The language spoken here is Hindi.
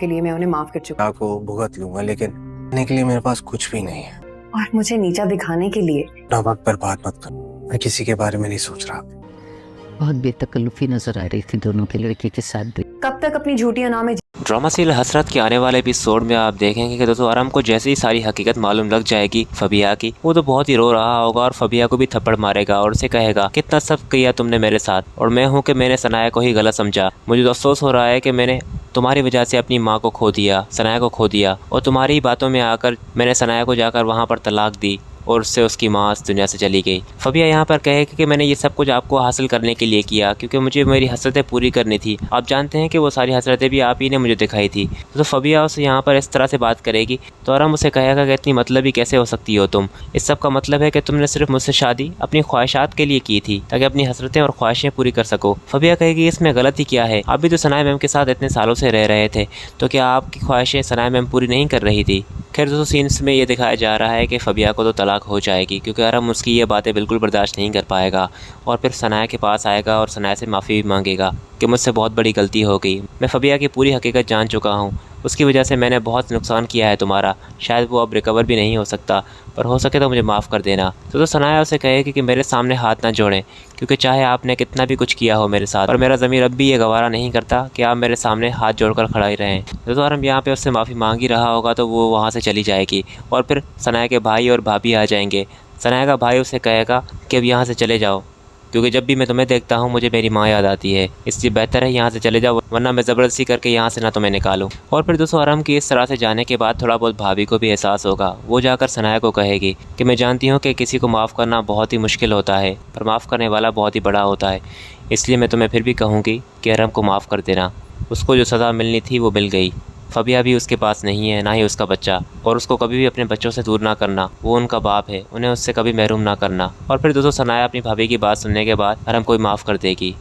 के लिए मैं उन्हें माफ कर चुका को भुगत लूंगा, लेकिन करने के लिए मेरे पास कुछ भी नहीं है। और मुझे नीचा दिखाने के लिए वक्त पर बात मत कर, मैं किसी के बारे में नहीं सोच रहा। बहुत बेतकल्लुफी नजर आ रही थी दोनों के लड़के के साथ। कब तक अपनी झूठी अना में ड्रामा सीरियल हसरत के आने वाले एपिसोड में आप देखेंगे कि दोस्तों आराम को जैसे ही सारी हकीकत मालूम लग जाएगी फबिया की, वो तो बहुत ही रो रहा होगा और फबिया को भी थप्पड़ मारेगा और उसे कहेगा कितना सब किया तुमने मेरे साथ, और मैं हूँ कि मैंने सनाया को ही गलत समझा। मुझे तो अफसोस हो रहा है कि मैंने तुम्हारी वजह से अपनी माँ को खो दिया, सनाया को खो दिया, और तुम्हारी बातों में आकर मैंने सनाया को जाकर वहाँ पर तलाक दी और उससे उसकी माँ इस दुनिया से चली गई। फबिया यहाँ पर कहेगी कि मैंने ये सब कुछ आपको हासिल करने के लिए किया, क्योंकि मुझे मेरी हसरतें पूरी करनी थी। आप जानते हैं कि वो सारी हसरतें भी आप ही ने मुझे दिखाई थी। तो फबिया उसे यहाँ पर इस तरह से बात करेगी तो आराम उसे कहेगा कि इतनी मतलबी कैसे हो सकती हो तुम। इस सब का मतलब है कि तुमने सिर्फ मुझसे शादी अपनी ख्वाहिशात के लिए की थी ताकि अपनी हसरतें और ख्वाहिशें पूरी कर सको। फबिया कहेगी इसमें गलती क्या है, आप भी तो सनाया मैम के साथ इतने सालों से रह रहे थे, तो क्या आपकी ख्वाहिशें सनाया मैम पूरी नहीं कर रही थी। खैर दोस्तों सीन्स में ये दिखाया जा रहा है कि फबिया को तो तलाक हो जाएगी, क्योंकि आराम उसकी ये बातें बिल्कुल बर्दाश्त नहीं कर पाएगा और फिर सनाया के पास आएगा और सनाया से माफ़ी भी मांगेगा कि मुझसे बहुत बड़ी गलती हो गई, मैं फबिया की पूरी हकीकत जान चुका हूँ, उसकी वजह से मैंने बहुत नुकसान किया है तुम्हारा, शायद वो अब रिकवर भी नहीं हो सकता, पर हो सके तो मुझे माफ़ कर देना। तो सनाया उसे कहेगी कि मेरे सामने हाथ ना जोड़ें, क्योंकि चाहे आपने कितना भी कुछ किया हो मेरे साथ, और मेरा ज़मीर अब भी ये गवारा नहीं करता कि आप मेरे सामने हाथ जोड़कर खड़ा ही रहें। तो आराम यहाँ पे उससे माफ़ी मांग ही रहा होगा तो वो वहाँ से चली जाएगी और फिर सनाया के भाई और भाभी आ जाएंगे। सनाया का भाई उसे कहेगा कि अब यहाँ से चले जाओ, क्योंकि जब भी मैं तुम्हें देखता हूँ मुझे मेरी माँ याद आती है, इसलिए बेहतर है यहाँ से चले जाओ, वरना मैं ज़बरदस्ती करके यहाँ से ना तुम्हें निकालूँ। और फिर दोस्तों आराम की इस तरह से जाने के बाद थोड़ा बहुत भाभी को भी एहसास होगा। वो जाकर सनाया को कहेगी कि मैं जानती हूँ कि किसी को माफ़ करना बहुत ही मुश्किल होता है, पर माफ़ करने वाला बहुत ही बड़ा होता है, इसलिए मैं तुम्हें फिर भी कहूँगी कि आराम को माफ़ कर देना। उसको जो सज़ा मिलनी थी वो मिल गई। फबिया भी उसके पास नहीं है, ना ही उसका बच्चा, और उसको कभी भी अपने बच्चों से दूर ना करना, वो उनका बाप है, उन्हें उससे कभी महरूम ना करना। और फिर दोस्तों सनाया अपनी भाभी की बात सुनने के बाद आराम को माफ़ कर देगी।